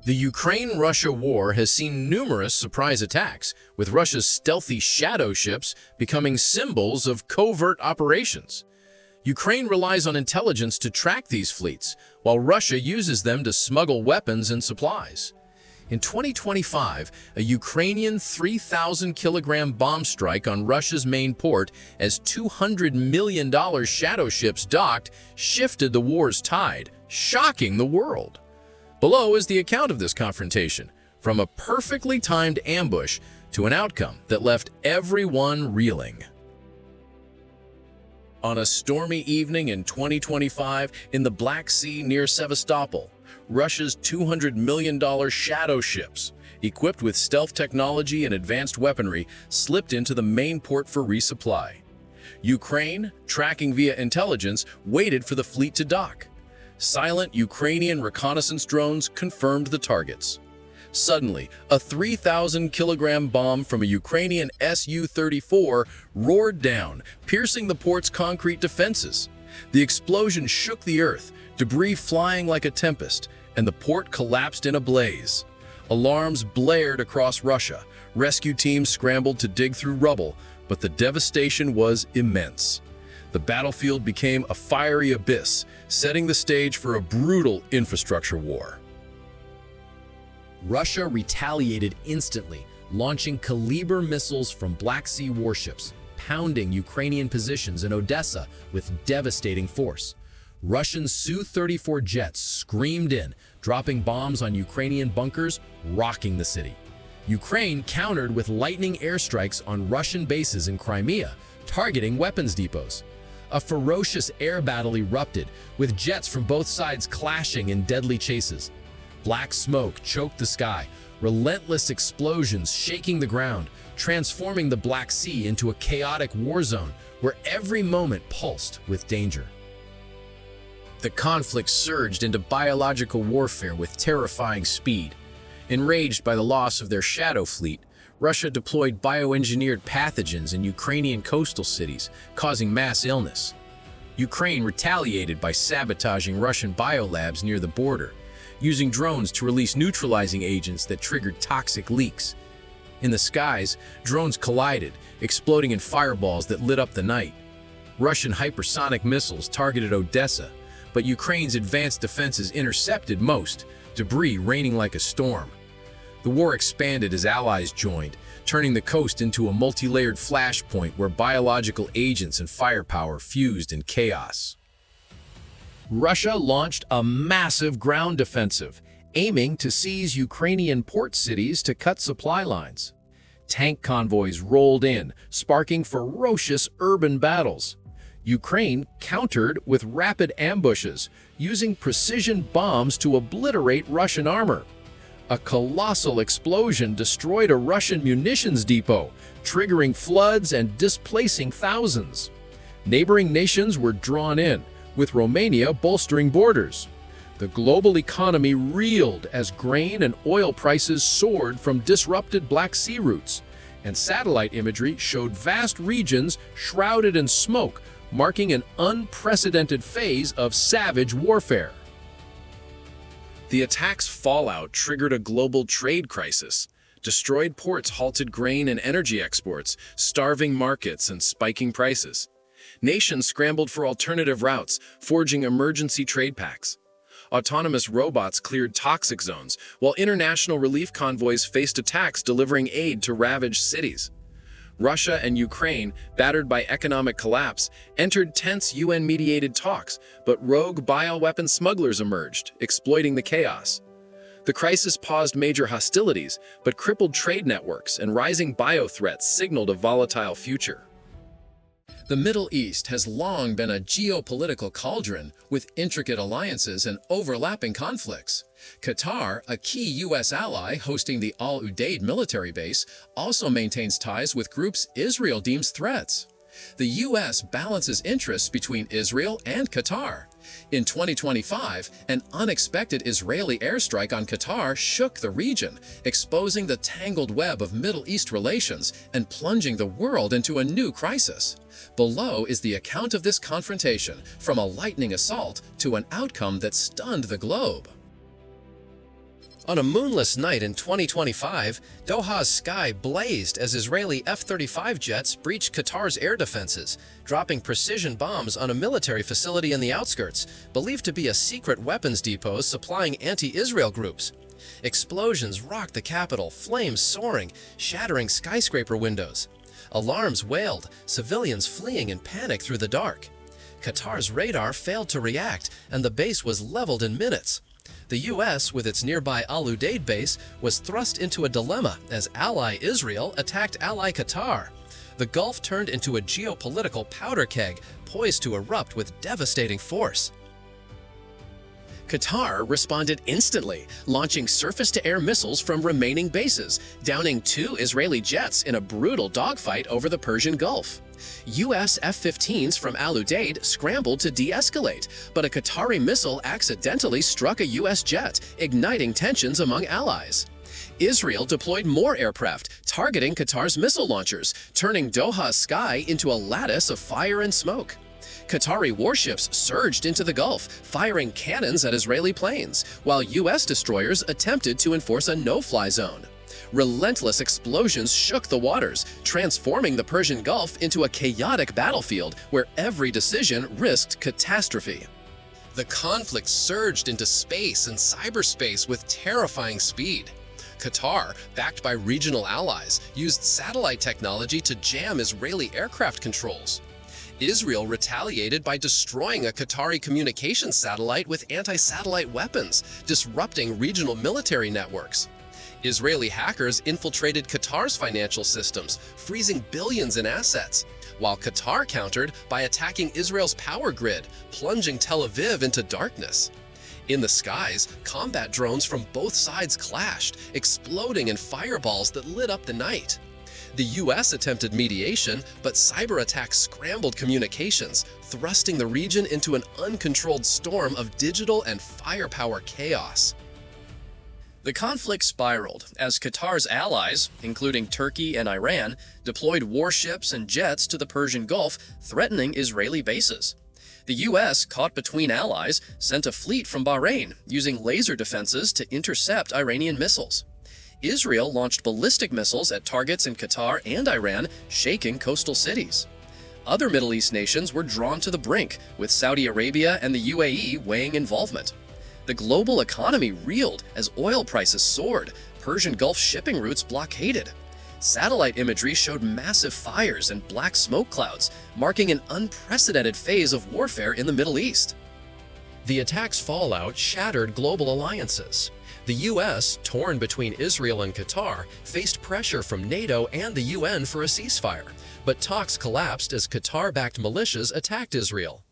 The Ukraine-Russia war has seen numerous surprise attacks, with Russia's stealthy shadow ships becoming symbols of covert operations. Ukraine relies on intelligence to track these fleets, while Russia uses them to smuggle weapons and supplies. In 2025, a Ukrainian 3,000-kilogram bomb strike on Russia's main port as $200 million shadow ships docked shifted the war's tide, shocking the world. Below is the account of this confrontation, from a perfectly timed ambush to an outcome that left everyone reeling. On a stormy evening in 2025 in the Black Sea near Sevastopol, Russia's $200 million shadow ships, equipped with stealth technology and advanced weaponry, slipped into the main port for resupply. Ukraine, tracking via intelligence, waited for the fleet to dock. Silent Ukrainian reconnaissance drones confirmed the targets. Suddenly, a 3,000-kilogram bomb from a Ukrainian Su-34 roared down, piercing the port's concrete defenses. The explosion shook the earth, debris flying like a tempest, and the port collapsed in a blaze. Alarms blared across Russia. Rescue teams scrambled to dig through rubble, but the devastation was immense. The battlefield became a fiery abyss, setting the stage for a brutal infrastructure war. Russia retaliated instantly, launching Kaliber missiles from Black Sea warships, pounding Ukrainian positions in Odessa with devastating force. Russian Su-34 jets screamed in, dropping bombs on Ukrainian bunkers, rocking the city. Ukraine countered with lightning airstrikes on Russian bases in Crimea, targeting weapons depots. A ferocious air battle erupted, with jets from both sides clashing in deadly chases. Black smoke choked the sky, relentless explosions shaking the ground, transforming the Black Sea into a chaotic war zone where every moment pulsed with danger. The conflict surged into biological warfare with terrifying speed. Enraged by the loss of their shadow fleet, Russia deployed bioengineered pathogens in Ukrainian coastal cities, causing mass illness. Ukraine retaliated by sabotaging Russian biolabs near the border, using drones to release neutralizing agents that triggered toxic leaks. In the skies, drones collided, exploding in fireballs that lit up the night. Russian hypersonic missiles targeted Odessa, but Ukraine's advanced defenses intercepted most, debris raining like a storm. The war expanded as allies joined, turning the coast into a multi-layered flashpoint where biological agents and firepower fused in chaos. Russia launched a massive ground offensive, aiming to seize Ukrainian port cities to cut supply lines. Tank convoys rolled in, sparking ferocious urban battles. Ukraine countered with rapid ambushes, using precision bombs to obliterate Russian armor. A colossal explosion destroyed a Russian munitions depot, triggering floods and displacing thousands. Neighboring nations were drawn in, with Romania bolstering borders. The global economy reeled as grain and oil prices soared from disrupted Black Sea routes, and satellite imagery showed vast regions shrouded in smoke, marking an unprecedented phase of savage warfare. The attack's fallout triggered a global trade crisis. Destroyed ports halted grain and energy exports, starving markets and spiking prices. Nations scrambled for alternative routes, forging emergency trade pacts. Autonomous robots cleared toxic zones, while international relief convoys faced attacks delivering aid to ravaged cities. Russia and Ukraine, battered by economic collapse, entered tense UN-mediated talks, but rogue bioweapon smugglers emerged, exploiting the chaos. The crisis paused major hostilities, but crippled trade networks and rising bio-threats signaled a volatile future. The Middle East has long been a geopolitical cauldron with intricate alliances and overlapping conflicts. Qatar, a key U.S. ally hosting the Al Udeid military base, also maintains ties with groups Israel deems threats. The U.S. balances interests between Israel and Qatar. In 2025, an unexpected Israeli airstrike on Qatar shook the region, exposing the tangled web of Middle East relations and plunging the world into a new crisis. Below is the account of this confrontation, from a lightning assault to an outcome that stunned the globe. On a moonless night in 2025, Doha's sky blazed as Israeli F-35 jets breached Qatar's air defenses, dropping precision bombs on a military facility in the outskirts, believed to be a secret weapons depot supplying anti-Israel groups. Explosions rocked the capital, flames soaring, shattering skyscraper windows. Alarms wailed, civilians fleeing in panic through the dark. Qatar's radar failed to react, and the base was leveled in minutes. The U.S., with its nearby Al-Udeid base, was thrust into a dilemma as ally Israel attacked ally Qatar. The Gulf turned into a geopolitical powder keg, poised to erupt with devastating force. Qatar responded instantly, launching surface-to-air missiles from remaining bases, downing 2 Israeli jets in a brutal dogfight over the Persian Gulf. U.S. F-15s from Al-Udeid scrambled to de-escalate, but a Qatari missile accidentally struck a U.S. jet, igniting tensions among allies. Israel deployed more aircraft, targeting Qatar's missile launchers, turning Doha's sky into a lattice of fire and smoke. Qatari warships surged into the Gulf, firing cannons at Israeli planes, while U.S. destroyers attempted to enforce a no-fly zone. Relentless explosions shook the waters, transforming the Persian Gulf into a chaotic battlefield where every decision risked catastrophe. The conflict surged into space and cyberspace with terrifying speed. Qatar, backed by regional allies, used satellite technology to jam Israeli aircraft controls. Israel retaliated by destroying a Qatari communications satellite with anti-satellite weapons, disrupting regional military networks. Israeli hackers infiltrated Qatar's financial systems, freezing billions in assets, while Qatar countered by attacking Israel's power grid, plunging Tel Aviv into darkness. In the skies, combat drones from both sides clashed, exploding in fireballs that lit up the night. The U.S. attempted mediation, but cyber attacks scrambled communications, thrusting the region into an uncontrolled storm of digital and firepower chaos. The conflict spiraled as Qatar's allies, including Turkey and Iran, deployed warships and jets to the Persian Gulf, threatening Israeli bases. The U.S., caught between allies, sent a fleet from Bahrain, using laser defenses to intercept Iranian missiles. Israel launched ballistic missiles at targets in Qatar and Iran, shaking coastal cities. Other Middle East nations were drawn to the brink, with Saudi Arabia and the UAE weighing involvement. The global economy reeled as oil prices soared, Persian Gulf shipping routes blockaded. Satellite imagery showed massive fires and black smoke clouds, marking an unprecedented phase of warfare in the Middle East. The attack's fallout shattered global alliances. The U.S., torn between Israel and Qatar, faced pressure from NATO and the UN for a ceasefire, but talks collapsed as Qatar-backed militias attacked Israel.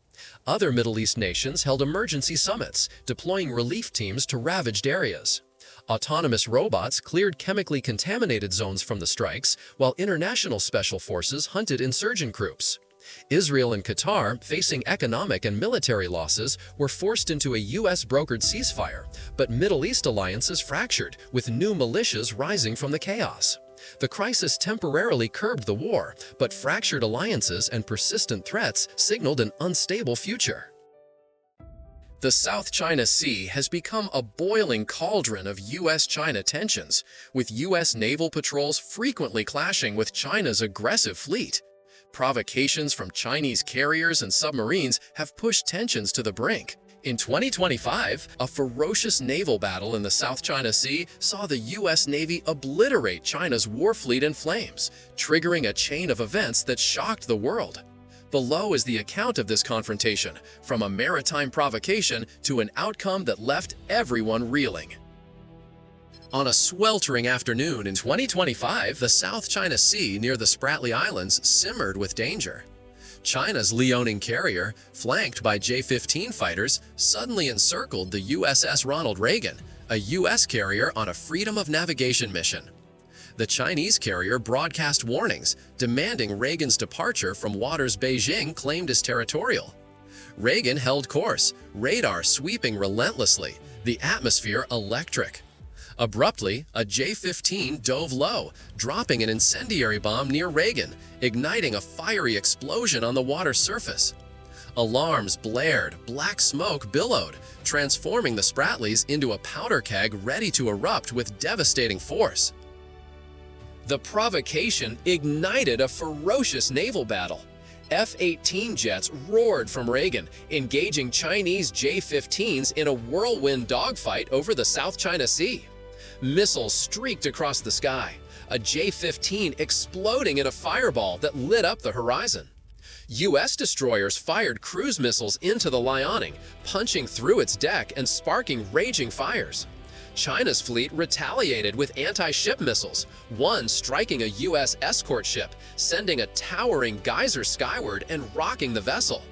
Other Middle East nations held emergency summits, deploying relief teams to ravaged areas. Autonomous robots cleared chemically contaminated zones from the strikes, while international special forces hunted insurgent groups. Israel and Qatar, facing economic and military losses, were forced into a U.S.-brokered ceasefire, but Middle East alliances fractured, with new militias rising from the chaos. The crisis temporarily curbed the war, but fractured alliances and persistent threats signaled an unstable future. The South China Sea has become a boiling cauldron of U.S.-China tensions, with U.S. naval patrols frequently clashing with China's aggressive fleet. Provocations from Chinese carriers and submarines have pushed tensions to the brink. In 2025, a ferocious naval battle in the South China Sea saw the U.S. Navy obliterate China's war fleet in flames, triggering a chain of events that shocked the world. Below is the account of this confrontation, from a maritime provocation to an outcome that left everyone reeling. On a sweltering afternoon in 2025, the South China Sea near the Spratly Islands simmered with danger. China's Liaoning carrier, flanked by J-15 fighters, suddenly encircled the USS Ronald Reagan, a U.S. carrier on a freedom of navigation mission. The Chinese carrier broadcast warnings, demanding Reagan's departure from waters Beijing claimed as territorial. Reagan held course, radar sweeping relentlessly, the atmosphere electric. Abruptly, a J-15 dove low, dropping an incendiary bomb near Reagan, igniting a fiery explosion on the water's surface. Alarms blared, black smoke billowed, transforming the Spratlys into a powder keg ready to erupt with devastating force. The provocation ignited a ferocious naval battle. F-18 jets roared from Reagan, engaging Chinese J-15s in a whirlwind dogfight over the South China Sea. Missiles streaked across the sky, a J-15 exploding in a fireball that lit up the horizon. U.S. destroyers fired cruise missiles into the Liaoning, punching through its deck and sparking raging fires. China's fleet retaliated with anti-ship missiles, one striking a U.S. escort ship, sending a towering geyser skyward and rocking the vessel.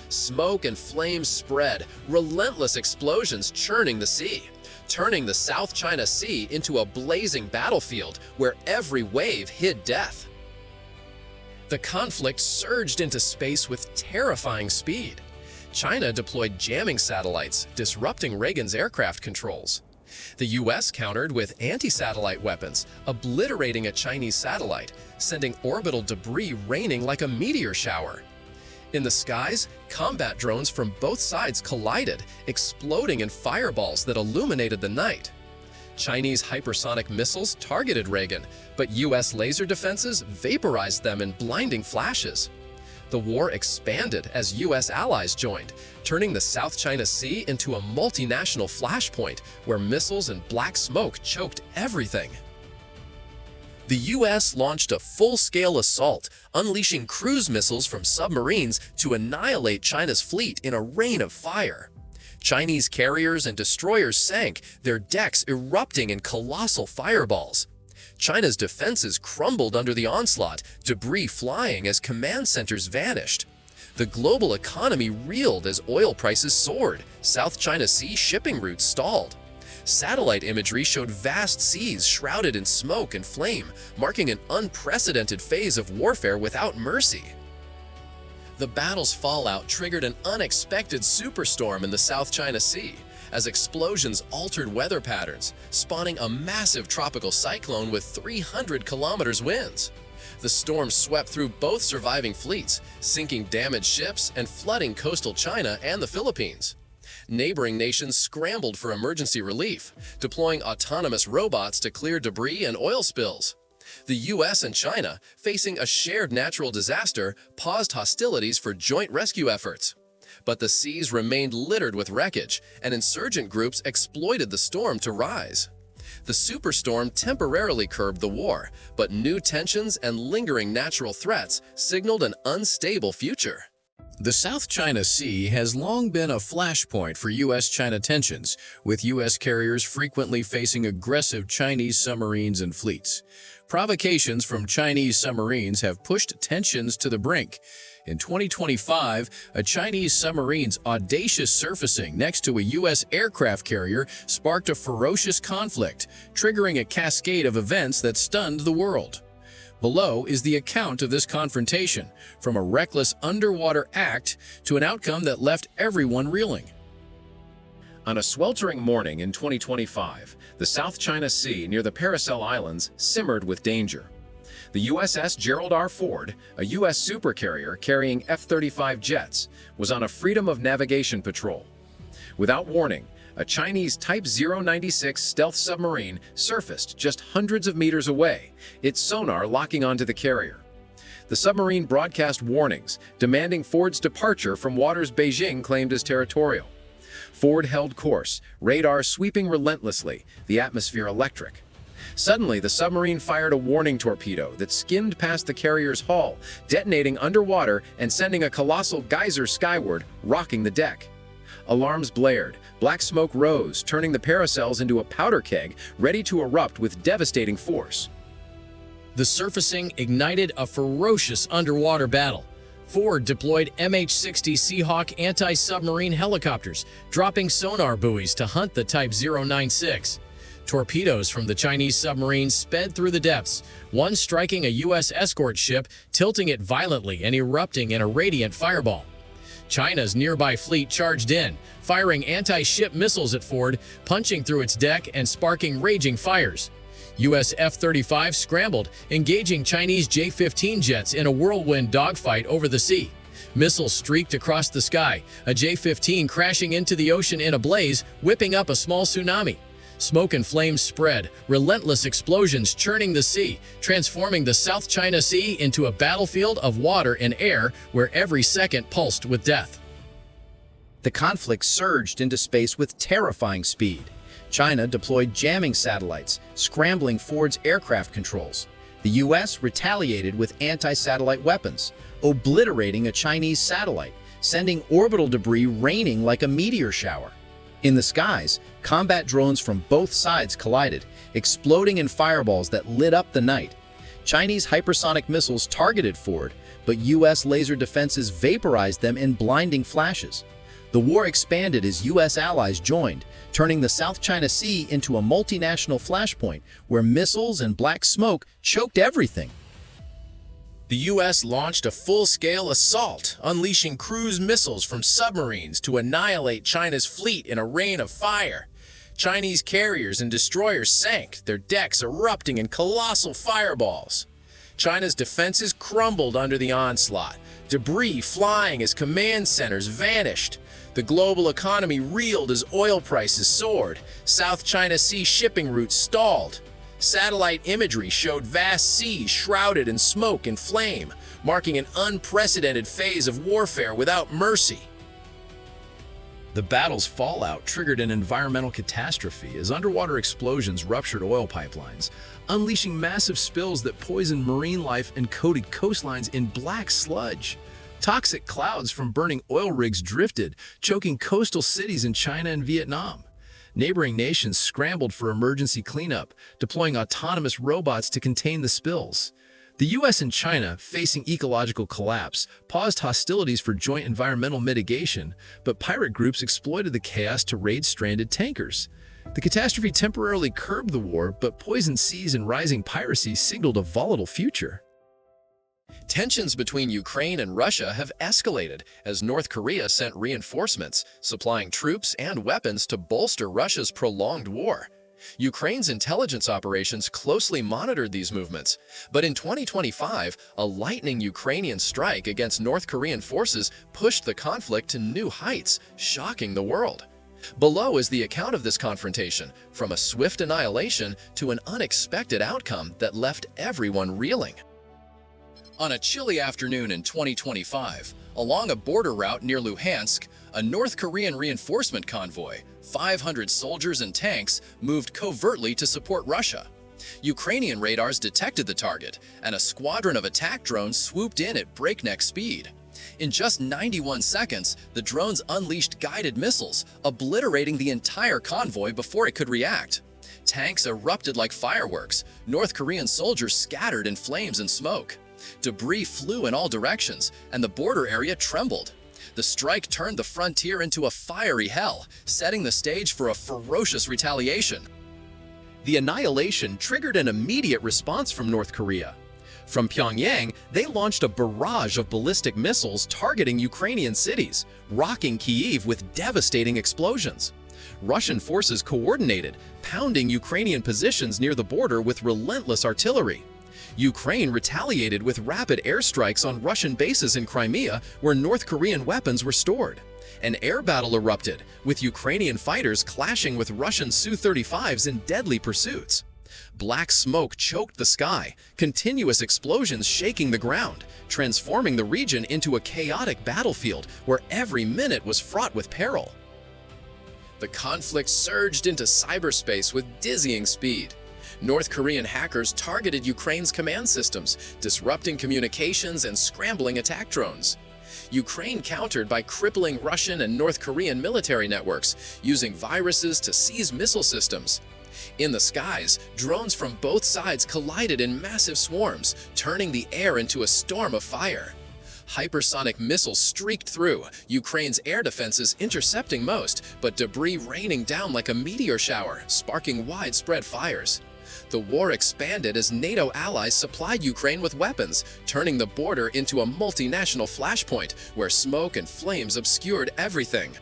Smoke and flames spread, relentless explosions churning the sea, turning the South China Sea into a blazing battlefield where every wave hid death. The conflict surged into space with terrifying speed. China deployed jamming satellites, disrupting Reagan's aircraft controls. The U.S. countered with anti-satellite weapons, obliterating a Chinese satellite, sending orbital debris raining like a meteor shower. In the skies, combat drones from both sides collided, exploding in fireballs that illuminated the night. Chinese hypersonic missiles targeted Reagan, but U.S. laser defenses vaporized them in blinding flashes. The war expanded as U.S. allies joined, turning the South China Sea into a multinational flashpoint where missiles and black smoke choked everything. The U.S. launched a full-scale assault, unleashing cruise missiles from submarines to annihilate China's fleet in a rain of fire. Chinese carriers and destroyers sank, their decks erupting in colossal fireballs. China's defenses crumbled under the onslaught, debris flying as command centers vanished. The global economy reeled as oil prices soared, South China Sea shipping routes stalled. Satellite imagery showed vast seas shrouded in smoke and flame, marking an unprecedented phase of warfare without mercy. The battle's fallout triggered an unexpected superstorm in the South China Sea, as explosions altered weather patterns, spawning a massive tropical cyclone with 300 kilometers winds. The storm swept through both surviving fleets, sinking damaged ships and flooding coastal China and the Philippines. Neighboring nations scrambled for emergency relief, deploying autonomous robots to clear debris and oil spills. The U.S. and China, facing a shared natural disaster, paused hostilities for joint rescue efforts. But the seas remained littered with wreckage, and insurgent groups exploited the storm to rise. The superstorm temporarily curbed the war, but new tensions and lingering natural threats signaled an unstable future. The South China Sea has long been a flashpoint for U.S.-China tensions, with U.S. carriers frequently facing aggressive Chinese submarines and fleets. Provocations from Chinese submarines have pushed tensions to the brink. In 2025, a Chinese submarine's audacious surfacing next to a U.S. aircraft carrier sparked a ferocious conflict, triggering a cascade of events that stunned the world. Below is the account of this confrontation, from a reckless underwater act to an outcome that left everyone reeling. On a sweltering morning in 2025, the South China Sea near the Paracel Islands simmered with danger. The USS Gerald R. Ford, a U.S. supercarrier carrying F-35 jets, was on a freedom of navigation patrol. Without warning, a Chinese Type 096 stealth submarine surfaced just hundreds of meters away, its sonar locking onto the carrier. The submarine broadcast warnings, demanding Ford's departure from waters Beijing claimed as territorial. Ford held course, radar sweeping relentlessly, the atmosphere electric. Suddenly, the submarine fired a warning torpedo that skimmed past the carrier's hull, detonating underwater and sending a colossal geyser skyward, rocking the deck. Alarms blared, black smoke rose, turning the Paracels into a powder keg ready to erupt with devastating force. The surfacing ignited a ferocious underwater battle. Ford deployed MH-60 Seahawk anti-submarine helicopters, dropping sonar buoys to hunt the Type 096. Torpedoes from the Chinese submarine sped through the depths, one striking a U.S. escort ship, tilting it violently and erupting in a radiant fireball. China's nearby fleet charged in, firing anti-ship missiles at Ford, punching through its deck and sparking raging fires. U.S. F-35 scrambled, engaging Chinese J-15 jets in a whirlwind dogfight over the sea. Missiles streaked across the sky, a J-15 crashing into the ocean in a blaze, whipping up a small tsunami. Smoke and flames spread, relentless explosions churning the sea, transforming the South China Sea into a battlefield of water and air where every second pulsed with death. The conflict surged into space with terrifying speed. China deployed jamming satellites, scrambling Ford's aircraft controls. The U.S. retaliated with anti-satellite weapons, obliterating a Chinese satellite, sending orbital debris raining like a meteor shower. In the skies, combat drones from both sides collided, exploding in fireballs that lit up the night. Chinese hypersonic missiles targeted Ford, but U.S. laser defenses vaporized them in blinding flashes. The war expanded as U.S. allies joined, turning the South China Sea into a multinational flashpoint where missiles and black smoke choked everything. The U.S. launched a full-scale assault, unleashing cruise missiles from submarines to annihilate China's fleet in a rain of fire. Chinese carriers and destroyers sank, their decks erupting in colossal fireballs. China's defenses crumbled under the onslaught, debris flying as command centers vanished. The global economy reeled as oil prices soared. South China Sea shipping routes stalled. Satellite imagery showed vast seas shrouded in smoke and flame, marking an unprecedented phase of warfare without mercy. The battle's fallout triggered an environmental catastrophe as underwater explosions ruptured oil pipelines, unleashing massive spills that poisoned marine life and coated coastlines in black sludge. Toxic clouds from burning oil rigs drifted, choking coastal cities in China and Vietnam. Neighboring nations scrambled for emergency cleanup, deploying autonomous robots to contain the spills. The U.S. and China, facing ecological collapse, paused hostilities for joint environmental mitigation, but pirate groups exploited the chaos to raid stranded tankers. The catastrophe temporarily curbed the war, but poisoned seas and rising piracy signaled a volatile future. Tensions between Ukraine and Russia have escalated as North Korea sent reinforcements, supplying troops and weapons to bolster Russia's prolonged war. Ukraine's intelligence operations closely monitored these movements, but in 2025, a lightning Ukrainian strike against North Korean forces pushed the conflict to new heights, shocking the world. Below is the account of this confrontation, from a swift annihilation to an unexpected outcome that left everyone reeling. On a chilly afternoon in 2025, along a border route near Luhansk, a North Korean reinforcement convoy, 500 soldiers and tanks, moved covertly to support Russia. Ukrainian radars detected the target, and a squadron of attack drones swooped in at breakneck speed. In just 91 seconds, the drones unleashed guided missiles, obliterating the entire convoy before it could react. Tanks erupted like fireworks, North Korean soldiers scattered in flames and smoke. Debris flew in all directions, and the border area trembled. The strike turned the frontier into a fiery hell, setting the stage for a ferocious retaliation. The annihilation triggered an immediate response from North Korea. From Pyongyang, they launched a barrage of ballistic missiles targeting Ukrainian cities, rocking Kyiv with devastating explosions. Russian forces coordinated, pounding Ukrainian positions near the border with relentless artillery. Ukraine retaliated with rapid airstrikes on Russian bases in Crimea, where North Korean weapons were stored. An air battle erupted, with Ukrainian fighters clashing with Russian Su-35s in deadly pursuits. Black smoke choked the sky, continuous explosions shaking the ground, transforming the region into a chaotic battlefield where every minute was fraught with peril. The conflict surged into cyberspace with dizzying speed. North Korean hackers targeted Ukraine's command systems, disrupting communications and scrambling attack drones. Ukraine countered by crippling Russian and North Korean military networks, using viruses to seize missile systems. In the skies, drones from both sides collided in massive swarms, turning the air into a storm of fire. Hypersonic missiles streaked through, Ukraine's air defenses intercepting most, but debris raining down like a meteor shower, sparking widespread fires. The war expanded as NATO allies supplied Ukraine with weapons, turning the border into a multinational flashpoint where smoke and flames obscured everything.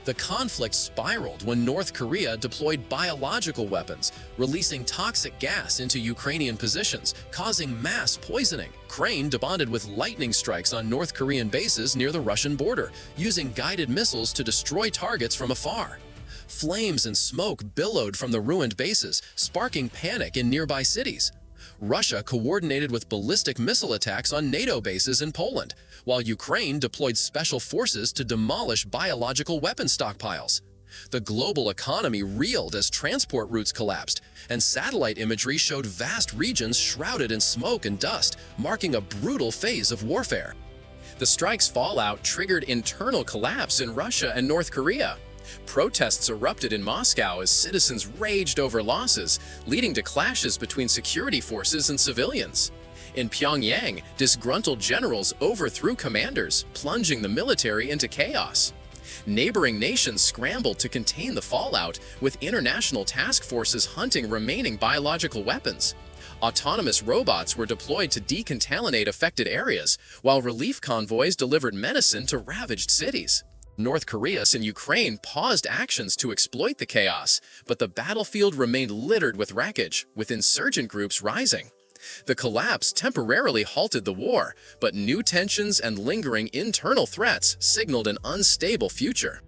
The conflict spiraled when North Korea deployed biological weapons, releasing toxic gas into Ukrainian positions, causing mass poisoning. Ukraine bonded with lightning strikes on North Korean bases near the Russian border, using guided missiles to destroy targets from afar. Flames and smoke billowed from the ruined bases, sparking panic in nearby cities. Russia coordinated with ballistic missile attacks on NATO bases in Poland, while Ukraine deployed special forces to demolish biological weapon stockpiles. The global economy reeled as transport routes collapsed, and satellite imagery showed vast regions shrouded in smoke and dust, marking a brutal phase of warfare. The strike's fallout triggered internal collapse in Russia and North Korea. Protests erupted in Moscow as citizens raged over losses, leading to clashes between security forces and civilians. In Pyongyang, disgruntled generals overthrew commanders, plunging the military into chaos. Neighboring nations scrambled to contain the fallout, with international task forces hunting remaining biological weapons. Autonomous robots were deployed to decontaminate affected areas, while relief convoys delivered medicine to ravaged cities. North Korea and Ukraine paused actions to exploit the chaos, but the battlefield remained littered with wreckage, with insurgent groups rising. The collapse temporarily halted the war, but new tensions and lingering internal threats signaled an unstable future.